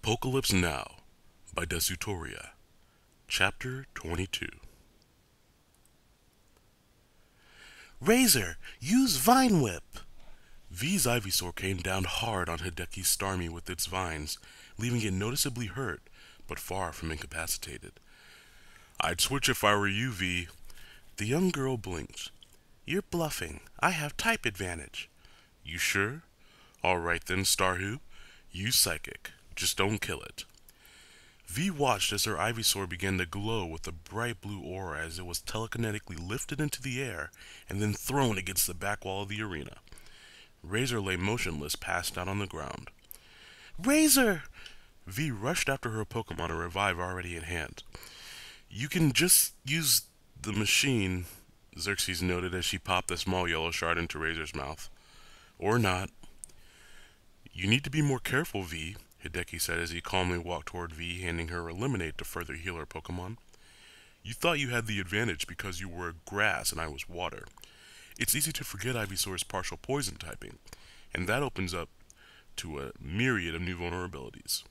Apocalypse Now by Desutoria. Chapter 22. Razor, use Vine Whip! V's Ivysaur came down hard on Hideki's Starmie with its vines, leaving it noticeably hurt, but far from incapacitated. "I'd switch if I were you, V." The young girl blinked. You're bluffing. I have type advantage. "You sure? Alright then, Starhu. Use Psychic. Just don't kill it." V watched as her Ivysaur began to glow with a bright blue aura as it was telekinetically lifted into the air and then thrown against the back wall of the arena. Razor lay motionless, passed out on the ground. Razor! V rushed after her Pokemon, a revive already at hand. "You can just use the machine," Xerxes noted as she popped a small yellow shard into Razor's mouth. "Or not." "You need to be more careful, V," Hideki said as he calmly walked toward V, handing her a lemonade to further heal her Pokemon. "You thought you had the advantage because you were grass and I was water. It's easy to forget Ivysaur's partial poison typing, and that opens up to a myriad of new vulnerabilities."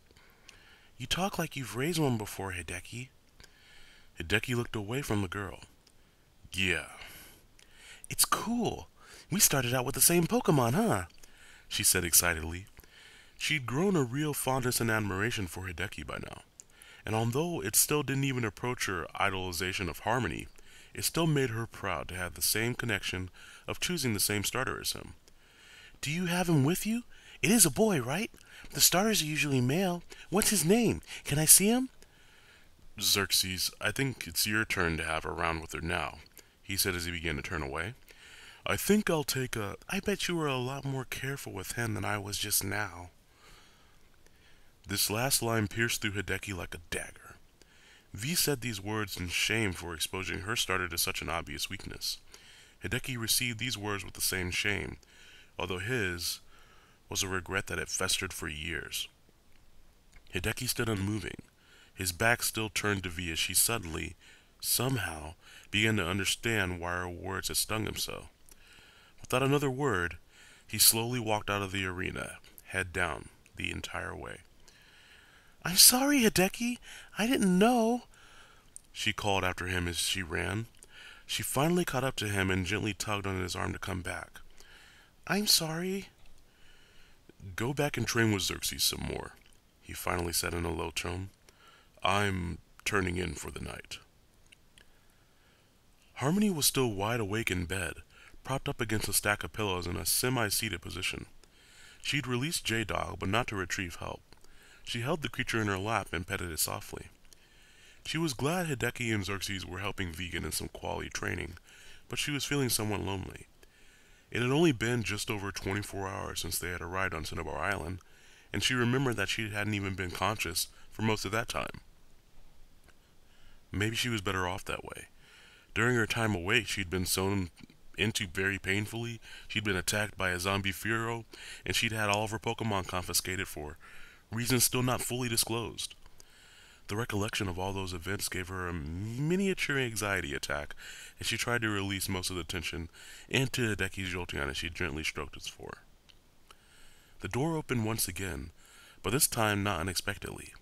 You talk like you've raised one before, Hideki. Hideki looked away from the girl. "Yeah." It's cool. We started out with the same Pokemon, huh? she said excitedly. She'd grown a real fondness and admiration for Hideki by now, and although it still didn't even approach her idolization of Harmony, it still made her proud to have the same connection of choosing the same starter as him. Do you have him with you? It is a boy, right? The starters are usually male. What's his name? Can I see him? "Xerxes, I think it's your turn to have a round with her now," he said as he began to turn away. "I think I'll take a—" I bet you were a lot more careful with him than I was just now. This last line pierced through Hideki like a dagger. V said these words in shame for exposing her starter to such an obvious weakness. Hideki received these words with the same shame, although his was a regret that had festered for years. Hideki stood unmoving, his back still turned to V as she suddenly, somehow, began to understand why her words had stung him so. Without another word, he slowly walked out of the arena, head down, the entire way. I'm sorry, Hideki. I didn't know, she called after him as she ran. She finally caught up to him and gently tugged on his arm to come back. I'm sorry. "Go back and train with Xerxes some more," he finally said in a low tone. "I'm turning in for the night." Harmony was still wide awake in bed, propped up against a stack of pillows in a semi-seated position. She'd released J-Dog, but not to retrieve help. She held the creature in her lap and petted it softly. She was glad Hideki and Xerxes were helping V get in some quality training, but she was feeling somewhat lonely. It had only been just over 24 hours since they had arrived on Cinnabar Island, and she remembered that she hadn't even been conscious for most of that time. Maybe she was better off that way. During her time awake, she'd been sewn into very painfully, she'd been attacked by a zombie Furo, and she'd had all of her Pokemon confiscated for reasons still not fully disclosed. The recollection of all those events gave her a miniature anxiety attack, and she tried to release most of the tension into Hideki's Jolteon as she gently stroked its fur. The door opened once again, but this time not unexpectedly.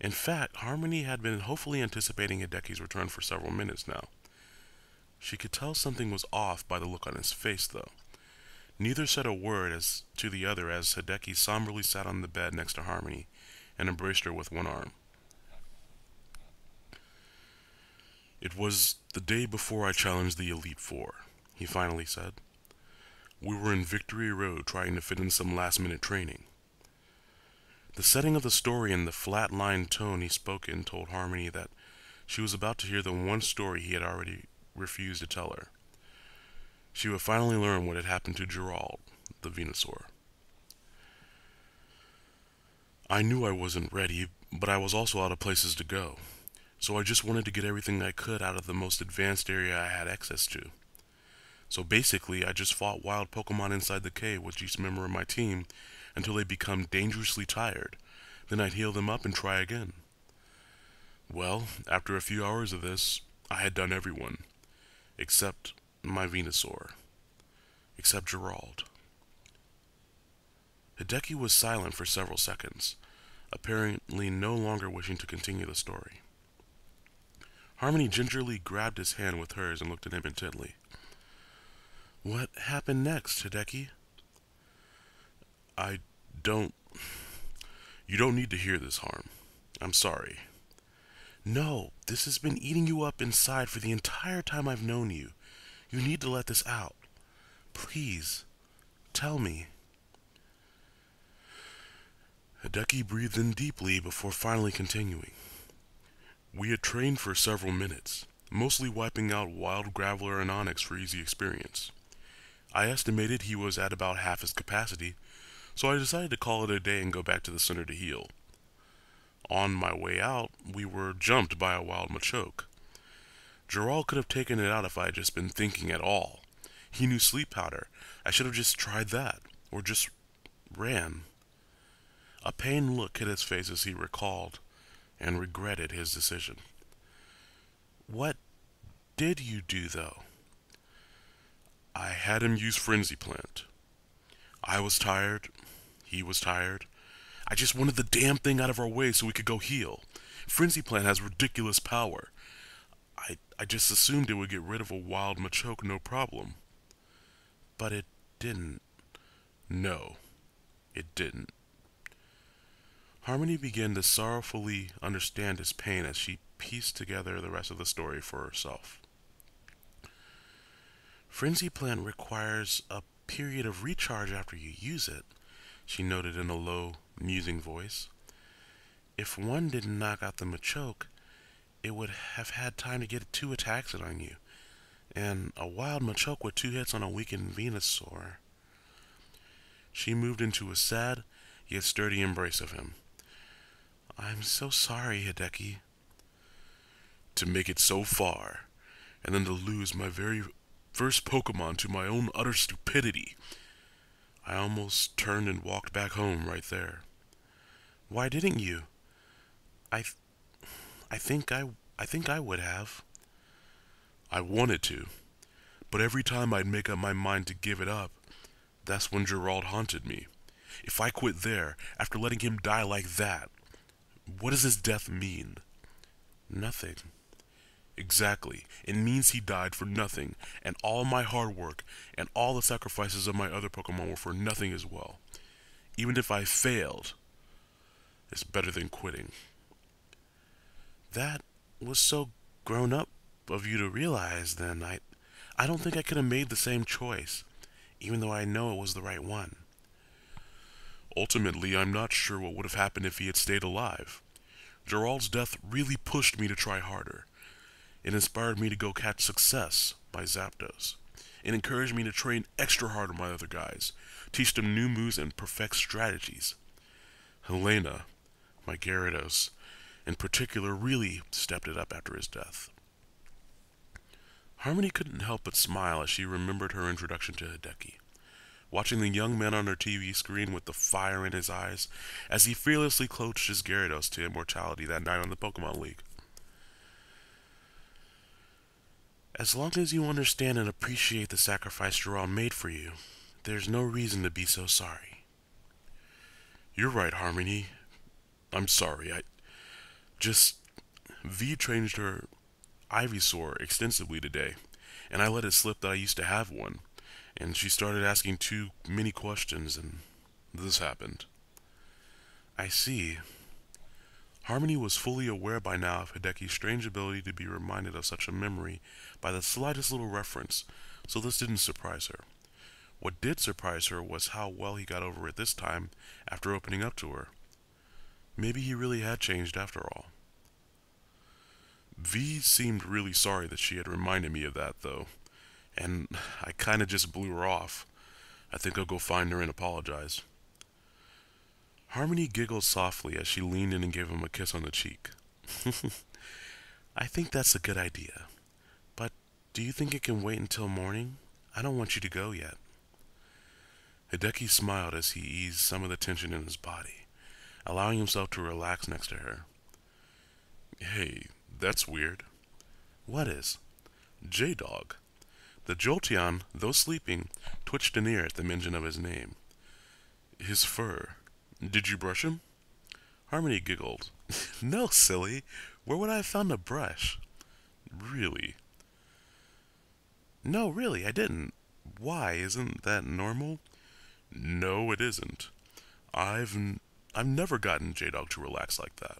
In fact, Harmony had been hopefully anticipating Hideki's return for several minutes now. She could tell something was off by the look on his face, though. Neither said a word as to the other as Hideki somberly sat on the bed next to Harmony and embraced her with one arm. "It was the day before I challenged the Elite Four," he finally said. "We were in Victory Road trying to fit in some last-minute training." The setting of the story and the flat-lined tone he spoke in told Harmony that she was about to hear the one story he had already refused to tell her. She would finally learn what had happened to Gerald, the Venusaur. "I knew I wasn't ready, but I was also out of places to go, so I just wanted to get everything I could out of the most advanced area I had access to. So basically, I just fought wild Pokemon inside the cave with each member of my team until they become dangerously tired. Then I'd heal them up and try again. Well, after a few hours of this, I had done everyone, except my Venusaur, except Gerald." Hideki was silent for several seconds. apparently no longer wishing to continue the story. Harmony gingerly grabbed his hand with hers and looked at him intently. "What happened next, Hideki?" I don't... You don't need to hear this, Harm. I'm sorry. No, this has been eating you up inside for the entire time I've known you. You need to let this out. Please, tell me. Hideki breathed in deeply before finally continuing. We had trained for several minutes, mostly wiping out Wild Graveler and Onyx for easy experience. I estimated he was at about half his capacity, so I decided to call it a day and go back to the center to heal. On my way out, we were jumped by a wild Machoke. Gerald could have taken it out if I had just been thinking at all. He knew sleep powder. I should have just tried that, or just ran. A pained look hit his face as he recalled and regretted his decision. What did you do, though? I had him use Frenzy Plant. I was tired. He was tired. I just wanted the damn thing out of our way so we could go heal. Frenzy Plant has ridiculous power. I just assumed it would get rid of a wild Machoke no problem. But it didn't. No, it didn't. Harmony began to sorrowfully understand his pain as she pieced together the rest of the story for herself. Frenzy Plant requires a period of recharge after you use it, she noted in a low, musing voice. If one didn't knock out the Machoke, it would have had time to get 2 attacks in on you, and a wild Machoke with 2 hits on a weakened Venusaur. She moved into a sad, yet sturdy embrace of him. I'm so sorry, Hideki. To make it so far, and then to lose my very first Pokemon to my own utter stupidity. I almost turned and walked back home right there. Why didn't you? I think I would have. I wanted to, but every time I'd make up my mind to give it up, that's when Gerald haunted me. If I quit there, after letting him die like that, what does his death mean? Nothing. Exactly. It means he died for nothing, and all my hard work, and all the sacrifices of my other Pokemon were for nothing as well. Even if I failed, it's better than quitting. That was so grown up of you to realize, then. I don't think I could have made the same choice, even though I know it was the right one. Ultimately, I'm not sure what would have happened if he had stayed alive. Gerald's death really pushed me to try harder. It inspired me to go catch Success by Zapdos. It encouraged me to train extra hard on my other guys, teach them new moves and perfect strategies. Helena, my Gyarados, in particular, really stepped it up after his death. Harmony couldn't help but smile as she remembered her introduction to Hideki, watching the young man on her TV screen with the fire in his eyes as he fearlessly coached his Gyarados to immortality that night on the Pokemon League. As long as you understand and appreciate the sacrifice Gerald made for you, there's no reason to be so sorry. You're right, Harmony. I'm sorry. V changed her Ivysaur extensively today, and I let it slip that I used to have one, and she started asking too many questions, and this happened. I see. Harmony was fully aware by now of Hideki's strange ability to be reminded of such a memory by the slightest little reference, so this didn't surprise her. What did surprise her was how well he got over it this time after opening up to her. Maybe he really had changed after all. V seemed really sorry that she had reminded me of that, though, and I kinda just blew her off. I think I'll go find her and apologize. Harmony giggled softly as she leaned in and gave him a kiss on the cheek. I think that's a good idea. But do you think it can wait until morning? I don't want you to go yet. Hideki smiled as he eased some of the tension in his body, allowing himself to relax next to her. Hey, that's weird. What is? J-Dog. The Jolteon, though sleeping, twitched an ear at the mention of his name. His fur. Did you brush him? Harmony giggled. No, silly. Where would I have found a brush? Really? No, really, I didn't. Why? Isn't that normal? No, it isn't. I've I've never gotten J-Dog to relax like that.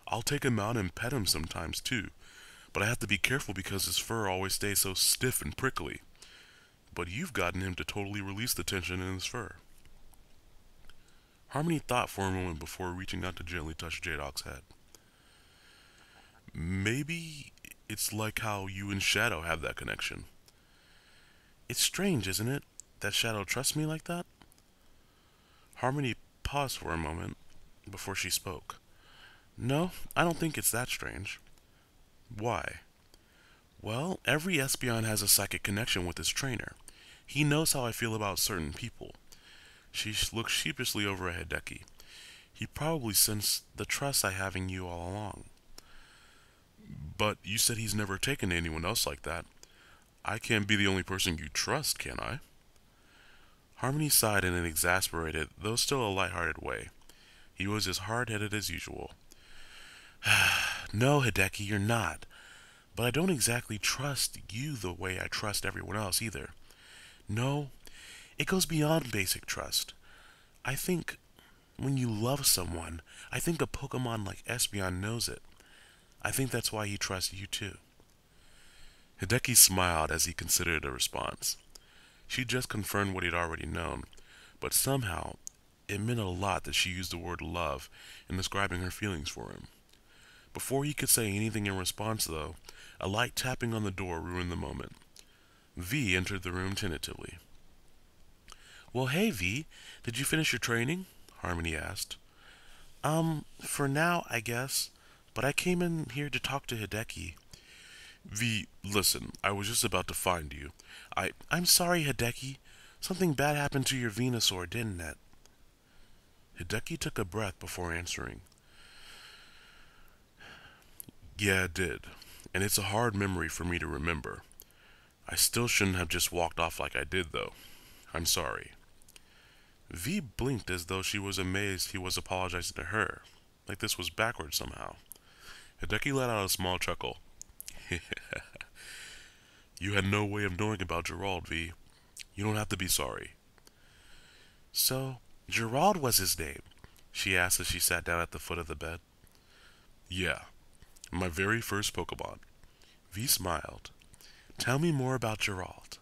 I'll take him out and pet him sometimes too, but I have to be careful because his fur always stays so stiff and prickly. But you've gotten him to totally release the tension in his fur. Harmony thought for a moment before reaching out to gently touch J-Dog's head. Maybe it's like how you and Shadow have that connection. It's strange, isn't it, that Shadow trusts me like that? Harmony paused for a moment before she spoke. No, I don't think it's that strange. Why? Well, every Espeon has a psychic connection with his trainer. He knows how I feel about certain people. She looked sheepishly over at Hideki. He probably sensed the trust I have in you all along. But you said he's never taken to anyone else like that. I can't be the only person you trust, can I? Harmony sighed in an exasperated, though still a light-hearted way. He was as hard-headed as usual. No, Hideki, you're not. But I don't exactly trust you the way I trust everyone else either. No, it goes beyond basic trust. I think when you love someone, I think a Pokemon like Espeon knows it. I think that's why he trusts you too. Hideki smiled as he considered a response. She just confirmed what he'd already known, but somehow it meant a lot that she used the word love in describing her feelings for him. Before he could say anything in response, though, a light tapping on the door ruined the moment. V entered the room tentatively. Well, hey, V, did you finish your training? Harmony asked. For now, I guess, but I came in here to talk to Hideki. V, listen, I was just about to find you. I'm sorry, Hideki. Something bad happened to your Venusaur, didn't it? Hideki took a breath before answering. Yeah, it did, and it's a hard memory for me to remember. I still shouldn't have just walked off like I did, though. I'm sorry. V blinked as though she was amazed he was apologizing to her, like this was backwards somehow. Hideki let out a small chuckle. You had no way of knowing about Gerald, V. You don't have to be sorry. So, Gerald was his name? She asked as she sat down at the foot of the bed. Yeah, my very first Pokemon. V smiled. Tell me more about Gerald.